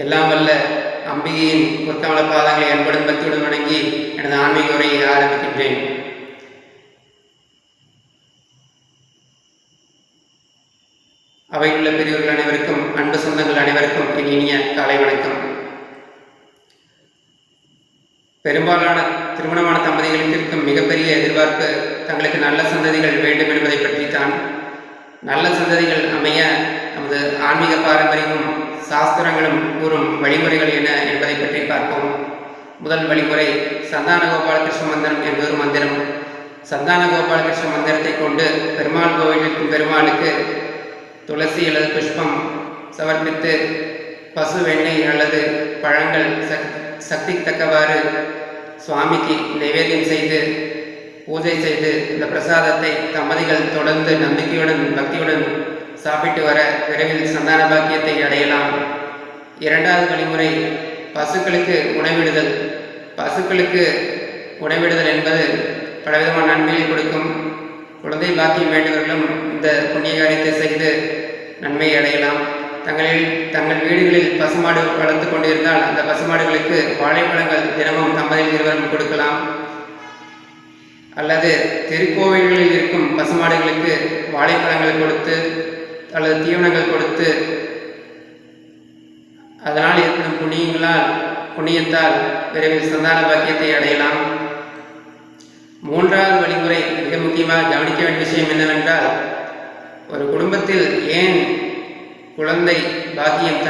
எல்லாம் வல்ல அம்பிகையின் பொற்கமல பாதங்களை அன்புடன் பக்தியுடன் வணங்கி எனது ஆன்மீக உரையை ஆரம்பிக்கின்றேன். அவையுள்ள பெரியவர்கள் அனைவருக்கும், அன்பு சொந்தங்கள் அனைவருக்கும் என் இனிய காலை வணக்கம். பெரும்பாலான திருமணமான தம்பதிகளுக்கு இருக்கும் மிகப்பெரிய எதிர்பார்ப்பு தங்களுக்கு நல்ல சந்ததிகள் வேண்டும் என்பதை பற்றித்தான். நல்ல சந்ததிகள் அமைய நமது ஆன்மீக பாரம்பரியமும் சாஸ்திரங்களும் கூறும் வழிமுறைகள் என்ன என்பதை பற்றி பார்ப்போம். முதல் வழிமுறை சந்தான கோபாலகிருஷ்ண மந்திரம் என்பது மந்திரம். சந்தான கோபாலகிருஷ்ண மந்திரத்தை கொண்டு பெருமாள் கோவிலிற்கும் பெருமாளுக்கு துளசி அல்லது புஷ்பம் சமர்ப்பித்து பசு வெண்ணெய் அல்லது பழங்கள் சக்தி தக்கவாறு சுவாமிக்கு நைவேத்தியம் செய்து பூஜை செய்து இந்த பிரசாதத்தை தம்பதிகள் தொடர்ந்து நம்பிக்கையுடன் பக்தியுடன் சாப்பிட்டு வர விரைவில் சந்தான பாக்கியத்தை அடையலாம். இரண்டாவது வழிமுறை பசுக்களுக்கு உணவிடுதல். பசுக்களுக்கு உணவிடுதல் என்பது பலவிதமான நன்மையை கொடுக்கும். குழந்தை பாக்கியம் வேண்டியவர்களும் இந்த புண்ணிய காரியத்தை செய்து நன்மை அடையலாம். தங்கள் வீடுகளில் பசுமாடு வளர்த்து கொண்டிருந்தால் அந்த பசுமாடுகளுக்கு வாழைப்பழங்கள் தினமும் தம்பதிகள் இருவரும் கொடுக்கலாம். அல்லது திருக்கோவில்களில் இருக்கும் பசுமாடுகளுக்கு வாழைப்பழங்கள் கொடுத்து அல்லது தீவனங்கள் கொடுத்து அதனால் ஏற்படும் புண்ணியத்தால் விரைவில் சந்தான பாக்கியத்தை அடையலாம். மூன்றாவது வழிமுறை மிக முக்கியமாக கவனிக்க வேண்டிய விஷயம் என்னவென்றால், ஒரு குடும்பத்தில் ஏன் குழந்தை பாக்கியம்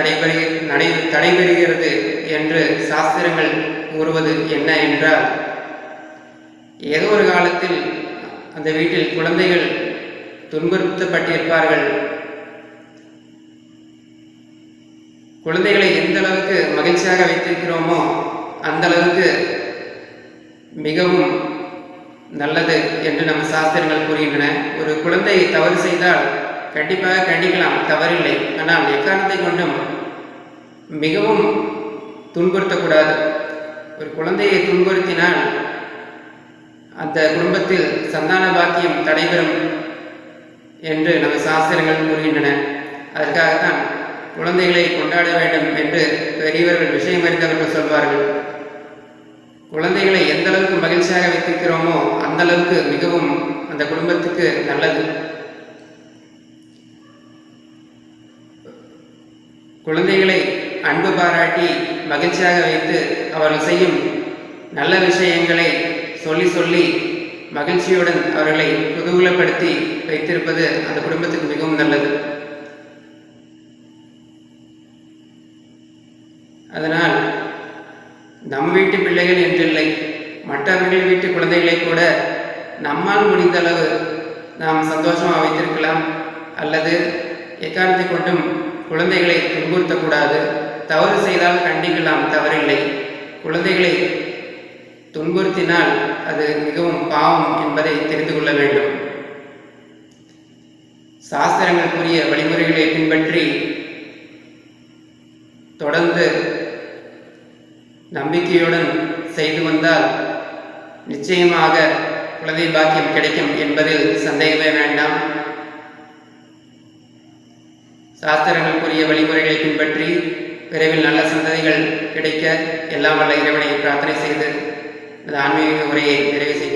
தடைபெறுகிறது என்று சாஸ்திரங்கள் கூறுவது என்ன என்றால், ஏதோ ஒரு காலத்தில் அந்த வீட்டில் குழந்தைகள் துன்புறுத்தப்பட்டிருப்பார்கள். குழந்தைகளை எந்த அளவுக்கு மகிழ்ச்சியாக வைத்திருக்கிறோமோ அந்த அளவுக்கு மிகவும் நல்லது என்று நம் சாஸ்திரங்கள் கூறுகின்றன. ஒரு குழந்தை தவறு செய்தால் கண்டிப்பாக கண்டிக்கலாம், தவறில்லை. ஆனால் எக்காரணத்தை கொண்டும் மிகவும் துன்புறுத்தக்கூடாது. ஒரு குழந்தையை துன்புறுத்தினால் அந்த குடும்பத்தில் சந்தான பாக்கியம் தடைபெறும் என்று நம்ம சாஸ்திரங்கள் கூறுகின்றன. அதற்காகத்தான் குழந்தைகளை கொண்டாட வேண்டும் என்று பெரியவர்கள் விஷயம் அறிந்தவர்கள் சொல்வார்கள். குழந்தைகளை எந்த அளவுக்கு மகிழ்ச்சியாக வைத்திருக்கிறோமோ அந்த அளவுக்கு மிகவும் அந்த குடும்பத்துக்கு நல்லது. குழந்தைகளை அன்பு பாராட்டி மகிழ்ச்சியாக வைத்து அவர்கள் செய்யும் நல்ல விஷயங்களை சொல்லி மகிழ்ச்சியுடன் அவர்களை குதூகலப்படுத்தி வைத்திருப்பது அந்த குடும்பத்துக்கு மிகவும் நல்லது. அதனால் நம் வீட்டு பிள்ளைகள் என்றில்லை, மற்றவர்கள் வீட்டு குழந்தைகளை கூட நம்மால் முடிந்த அளவு நாம் சந்தோஷமாக வைத்திருக்கலாம். அல்லது எக்காரணத்தை கொண்டும் குழந்தைகளை துன்புறுத்தக்கூடாது. தவறு செய்தால் கண்டிக்கலாம், தவறில்லை. குழந்தைகளை துன்புறுத்தினால் அது மிகவும் பாவம் என்பதை தெரிந்து கொள்ள வேண்டும். சாஸ்திரங்கள் கூறிய வழிமுறைகளை பின்பற்றி தொடர்ந்து நம்பிக்கையுடன் செய்து வந்தால் நிச்சயமாக குழந்தை பாக்கியம் கிடைக்கும் என்பதில் சந்தேகமே வேண்டாம். சாஸ்திரங்கள் கூறிய வழிமுறைகளை பின்பற்றி விரைவில் நல்ல சந்ததிகள் கிடைக்க எல்லாம் வல்ல இறைவனை பிரார்த்தனை செய்து ஆன்மீக உரையை நிறைவு செய்ய